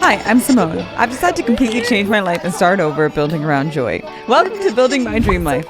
Hi, I'm Simone. I've decided to completely change my life and start over building around joy. Welcome to Building My Dream Life.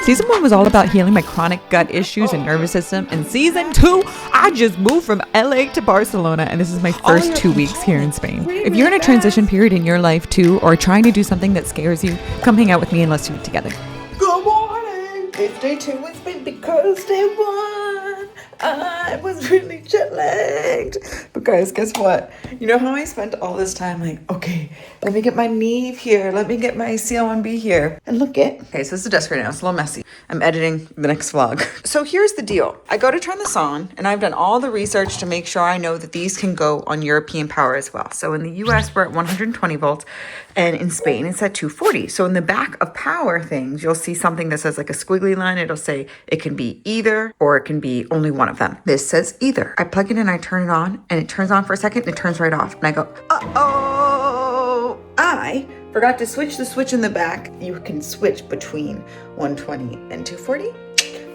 Season 1 was all about healing my chronic gut issues and nervous system. And Season 2, I just moved from LA to Barcelona, and this is my first 2 weeks here in Spain. If you're in a transition period in your life too, or trying to do something that scares you, come hang out with me and let's do it together. Good morning. It's day 2. It's been because day 1. I was really jet lagged. But guys, guess what? You know how I spent all this time like, okay, let me get my Neve here. Let me get my CL1B here. And look it. Okay, so this is the desk right now. It's a little messy. I'm editing the next vlog. So here's the deal. I go to turn this on and I've done all the research to make sure I know that these can go on European power as well. So in the US, we're at 120 volts and in Spain, it's at 240. So in the back of power things, you'll see something that says like a squiggly line. It'll say it can be either or it can be only one of them. This says either. I plug it in, I turn it on and it turns on for a second and it turns right off. And I go, uh-oh, I forgot to switch the switch in the back. You can switch between 120 and 240.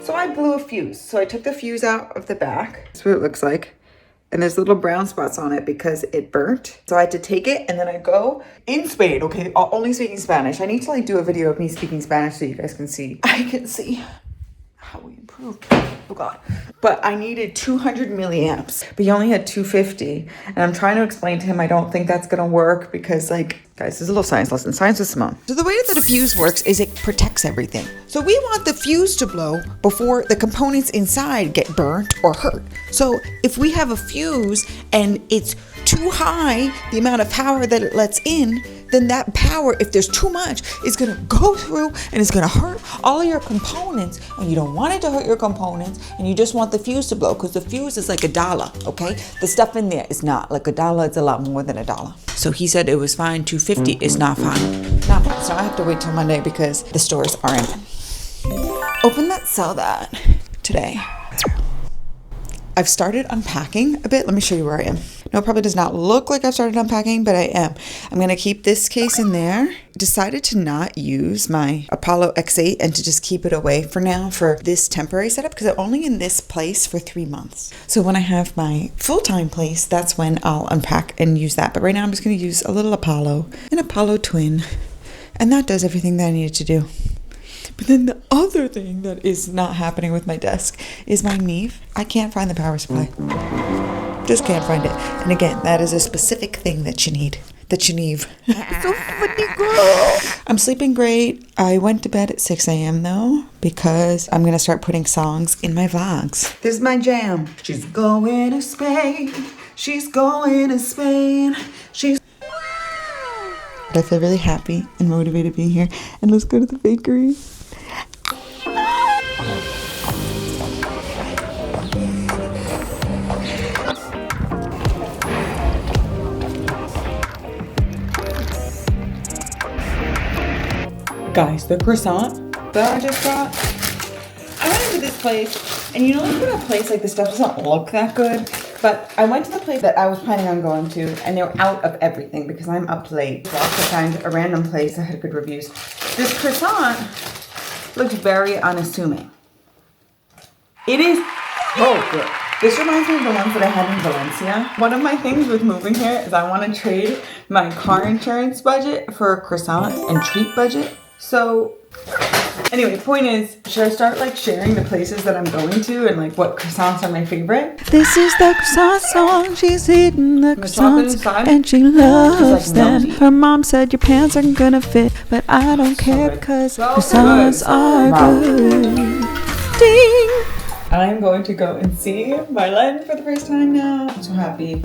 So I blew a fuse. So I took the fuse out of the back. That's what it looks like. And there's little brown spots on it because it burnt. So I had to take it and then I go in Spain, okay, only speaking Spanish. I need to like do a video of me speaking Spanish so you guys can see. I can see how we improved. Oh God. But I needed 200 milliamps, but he only had 250. And I'm trying to explain to him I don't think that's gonna work because like, guys, this is a little science lesson. Science with Simone. So the way that a fuse works is it protects everything. So we want the fuse to blow before the components inside get burnt or hurt. So if we have a fuse and it's too high, the amount of power that it lets in, then that power, if there's too much, is gonna go through and it's gonna hurt all of your components. And you don't want it to hurt your components and you just want the fuse to blow because the fuse is like $1, okay? The stuff in there is not. Like $1, it's a lot more than $1. So he said it was fine, 250 is not fine. Not fine, so I have to wait till Monday because the stores aren't open that sell that today. I've started unpacking a bit. Let me show you where I am. No, it probably does not look like I've started unpacking, but I am. I'm going to keep this case in there. Decided to not use my Apollo X8 and to just keep it away for now for this temporary setup because I'm only in this place for 3 months. So when I have my full-time place, that's when I'll unpack and use that. But right now I'm just going to use a little Apollo, an Apollo twin, and that does everything that I needed to do. But then the other thing that is not happening with my desk is my Neve. I can't find the power supply. Just can't find it. And again, that is a specific thing that you need. That you need. So funny, girl. I'm sleeping great. I went to bed at 6 a.m. though, because I'm going to start putting songs in my vlogs. This is my jam. She's going to Spain. She's going to Spain. I feel really happy and motivated being here. And let's go to the bakery. Guys, the croissant that I just got. I went into this place, and you know, like in a place like this stuff doesn't look that good. But I went to the place that I was planning on going to, and they were out of everything because I'm up late. So I have to find a random place that had good reviews. This croissant looks very unassuming. It is so good. This reminds me of the ones that I had in Valencia. One of my things with moving here is I want to trade my car insurance budget for a croissant and treat budget. So anyway, the point is, should I start like sharing the places that I'm going to and like what croissants are my favorite? This is the croissant song. She's eating the croissants and she loves them. Her mom said your pants aren't gonna fit, but I don't care because croissants are good. Ding! I'm going to go and see Marlen for the first time now. I'm so happy.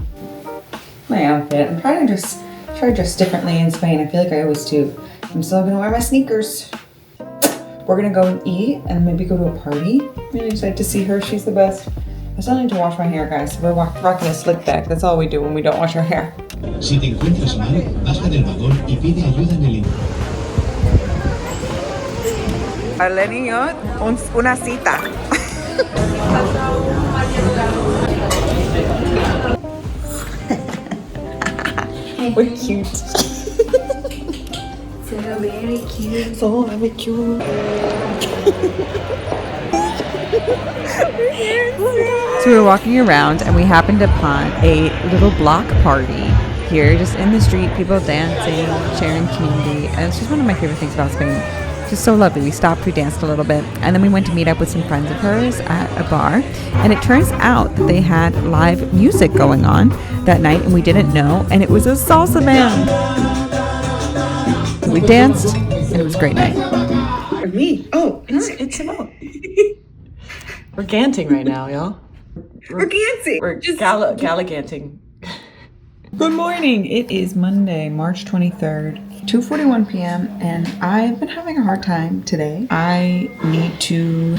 My outfit. I'm trying to just dress differently in Spain. I feel like I always do. I'm still gonna wear my sneakers. We're gonna go and eat and maybe go to a party. I'm really excited to see her. She's the best. I still need to wash my hair, guys. We're rocking a slick back. That's all we do when we don't wash our hair. Si te encuentras mal, baja del vagón y pide ayuda en el Marlen y yo, una cita. We're cute. So very cute. So very cute. So we were walking around and we happened upon a little block party here, just in the street, people dancing, sharing community. And it's just one of my favorite things about Spain. Just so lovely. We stopped, we danced a little bit, and then we went to meet up with some friends of hers at a bar. And it turns out that they had live music going on that night, and we didn't know. And it was a salsa band. We danced, and it was a great night. Me? Oh, it's Simone. We're ganting right now, y'all. We're dancing. We're galliganting. Good morning. It is Monday, March 23rd, 2:41 p.m. and I've been having a hard time today. I need to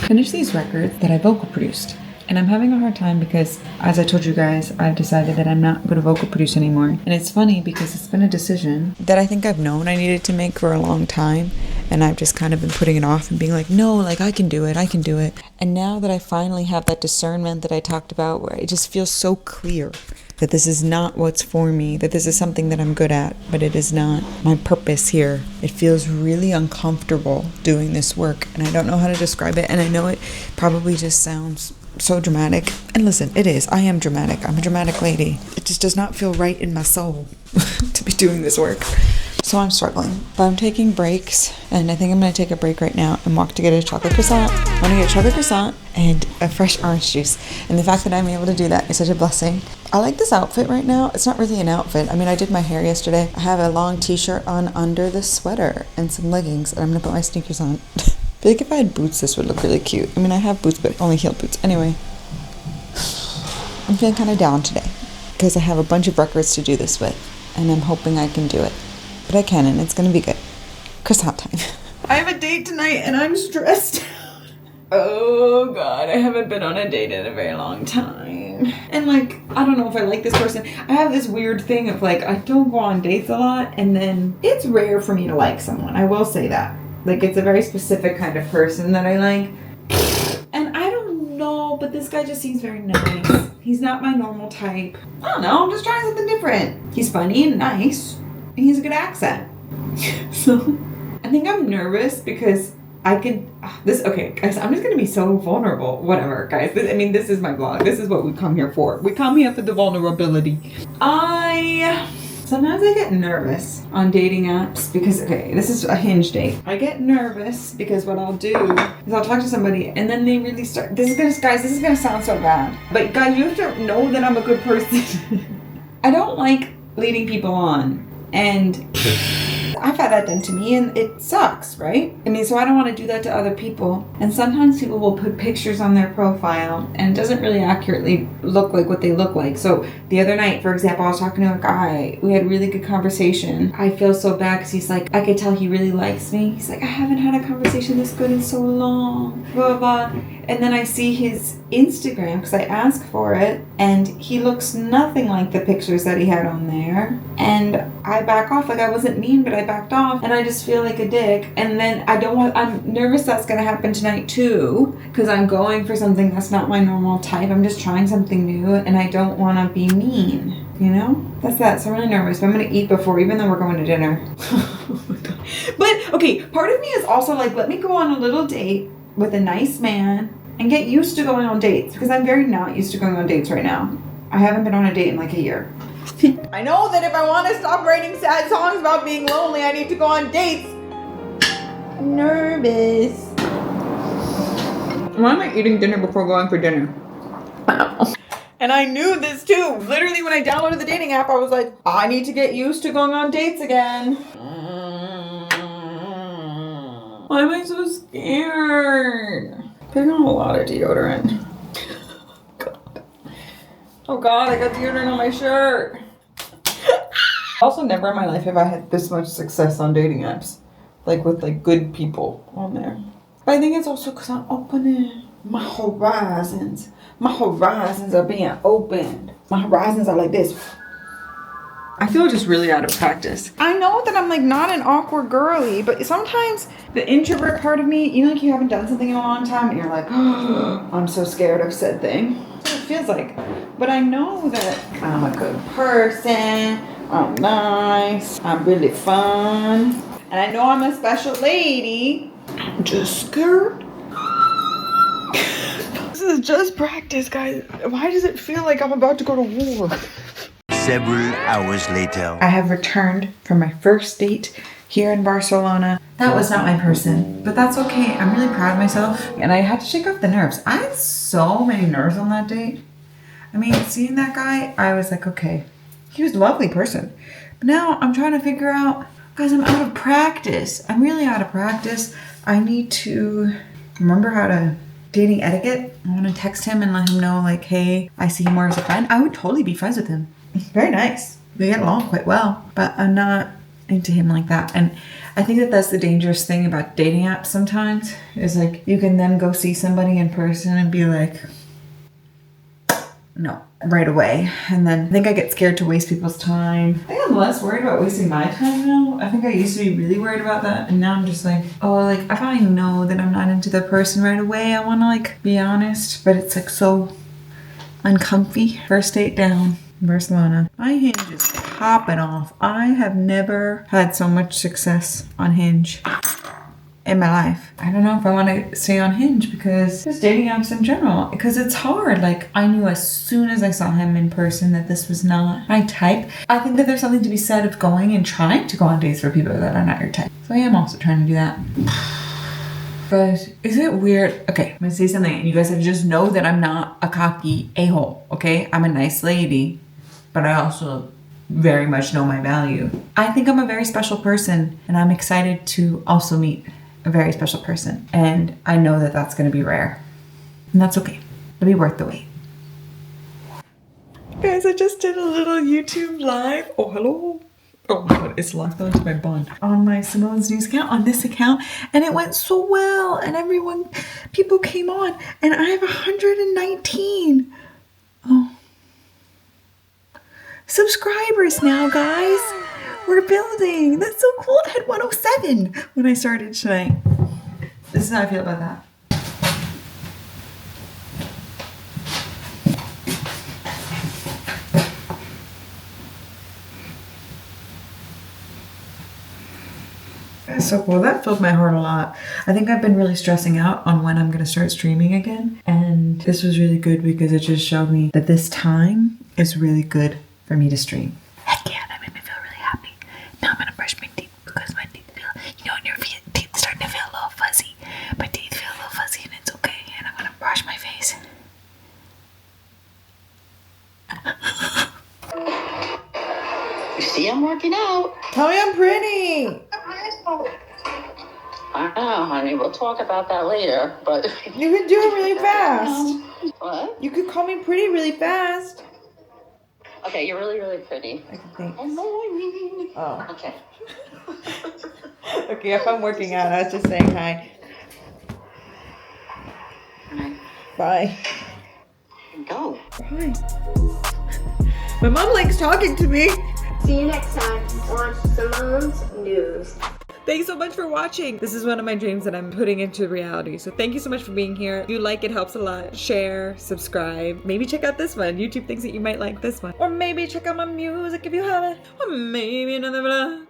finish these records that I vocal produced. And I'm having a hard time because, as I told you guys, I've decided that I'm not going to vocal produce anymore. And it's funny because it's been a decision that I think I've known I needed to make for a long time. And I've just kind of been putting it off and being like, no, like I can do it. And now that I finally have that discernment that I talked about, where it just feels so clear that this is not what's for me, that this is something that I'm good at, but it is not my purpose here. It feels really uncomfortable doing this work, and I don't know how to describe it, and I know it probably just sounds so dramatic. And listen, it is. I am dramatic. I'm a dramatic lady. It just does not feel right in my soul to be doing this work. So I'm struggling, but I'm taking breaks, and I think I'm going to take a break right now and walk to get a chocolate croissant. I want to get a chocolate croissant and a fresh orange juice, and the fact that I'm able to do that is such a blessing. I like this outfit right now. It's not really an outfit. I mean, I did my hair yesterday. I have a long t-shirt on under the sweater and some leggings, and I'm going to put my sneakers on. I feel like if I had boots, this would look really cute. I mean, I have boots, but only heel boots. Anyway, I'm feeling kind of down today because I have a bunch of records to do this with, and I'm hoping I can do it. But I can, and it's going to be good. Croissant time. I have a date tonight and I'm stressed out. Oh God, I haven't been on a date in a very long time. And like, I don't know if I like this person. I have this weird thing of like, I don't go on dates a lot, and then it's rare for me to like someone. I will say that. Like, it's a very specific kind of person that I like. And I don't know, but this guy just seems very nice. He's not my normal type. I don't know, I'm just trying something different. He's funny and nice. And he has a good accent. So I think I'm nervous because I could okay, guys, I'm just gonna be so vulnerable. Whatever, guys. This is my vlog. This is what we come here for. We come here for the vulnerability. Sometimes I get nervous on dating apps because, okay, this is a Hinge date. I get nervous because what I'll do is I'll talk to somebody and then they really start, this is gonna sound so bad. But guys, you have to know that I'm a good person. I don't like leading people on. And I've had that done to me, and it sucks, right? I mean, so I don't want to do that to other people. And sometimes people will put pictures on their profile, and it doesn't really accurately look like what they look like. So the other night, for example, I was talking to a guy. We had a really good conversation. I feel so bad because he's like, I could tell he really likes me. He's like, I haven't had a conversation this good in so long, blah, blah, blah. And then I see his Instagram because I asked for it, and he looks nothing like the pictures that he had on there. And I back off. Like, I wasn't mean, but I backed off, and I just feel like a dick. And then I'm nervous that's gonna happen tonight too, because I'm going for something that's not my normal type. I'm just trying something new, and I don't want to be mean, you know? That's that. So I'm really nervous, but I'm gonna eat before, even though we're going to dinner. Oh my God. But okay, part of me is also like, let me go on a little date with a nice man and get used to going on dates, because I'm very not used to going on dates right now. I haven't been on a date in like a year. I know that if I want to stop writing sad songs about being lonely, I need to go on dates. I'm nervous. Why am I eating dinner before going for dinner? And I knew this too. Literally, when I downloaded the dating app, I was like, I need to get used to going on dates again. Why am I so scared? Putting on a lot of deodorant. Oh God, I got deodorant on my shirt. Also, never in my life have I had this much success on dating apps. Like, with like good people on there. But I think it's also because I'm opening my horizons. My horizons are being opened. My horizons are like this. I feel just really out of practice. I know that I'm like not an awkward girly, but sometimes the introvert part of me, you know, like you haven't done something in a long time and you're like, oh, I'm so scared of said thing. That's what it feels like. But I know that I'm a good person, I'm nice, I'm really fun, and I know I'm a special lady. I'm just scared. This is just practice, guys. Why does it feel like I'm about to go to war? Several hours later. I have returned from my first date here in Barcelona. That was not my person, but that's okay. I'm really proud of myself. And I had to shake off the nerves. I had so many nerves on that date. I mean, seeing that guy, I was like, okay, he was a lovely person. But now I'm trying to figure out, guys, I'm out of practice. I'm really out of practice. I need to remember how to dating etiquette. I want to text him and let him know, like, hey, I see him more as a friend. I would totally be friends with him. He's very nice. We get along quite well, but I'm not into him like that. And I think that that's the dangerous thing about dating apps sometimes, is like you can then go see somebody in person and be like, no, right away. And then I think I get scared to waste people's time. I think I'm less worried about wasting my time now. I think I used to be really worried about that. And now I'm just like, oh, like if I know that I'm not into the person right away, I want to like be honest. But it's like so uncomfy. First date down in Barcelona. My Hinge is popping off. I have never had so much success on Hinge in my life. I don't know if I want to stay on Hinge because just dating apps in general, because it's hard. Like I knew as soon as I saw him in person that this was not my type. I think that there's something to be said of going and trying to go on dates for people that are not your type. So I am also trying to do that. But is it weird? Okay, I'm gonna say something and you guys have to just know that I'm not a cocky a-hole, okay? I'm a nice lady, but I also very much know my value. I think I'm a very special person and I'm excited to also meet a very special person. And I know that that's going to be rare. And that's okay. It'll be worth the wait. Guys, I just did a little YouTube live. Oh, hello. Oh my god, it's locked onto my bun. On my Simone's News account, on this account. And it went so well. And people came on. And I have 119. Oh. Subscribers now, guys. We're building. That's so cool. I had 107 when I started tonight. This is how I feel about that. That's so cool. That filled my heart a lot. I think I've been really stressing out on when I'm going to start streaming again. And this was really good because it just showed me that this time is really good for me to stream. Heck yeah, that made me feel really happy. Now I'm gonna brush my teeth because my teeth feel, you know, when your teeth starting to feel a little fuzzy. My teeth feel a little fuzzy and it's okay. And I'm gonna brush my face. You see, I'm working out. Tell me I'm pretty. I know, honey. We'll talk about that later, but... You could do it really fast. What? You could call me pretty really fast. Okay, you're really, really pretty. I can think. Oh. Okay. Okay, if I'm working out, I was just saying hi. Bye. Go. Bye. My mom likes talking to me. See you next time on Simone's News. Thanks so much for watching. This is one of my dreams that I'm putting into reality. So thank you so much for being here. If you like it, helps a lot. Share, subscribe. Maybe check out this one. YouTube thinks that you might like this one. Or maybe check out my music if you haven't. Or maybe another vlog.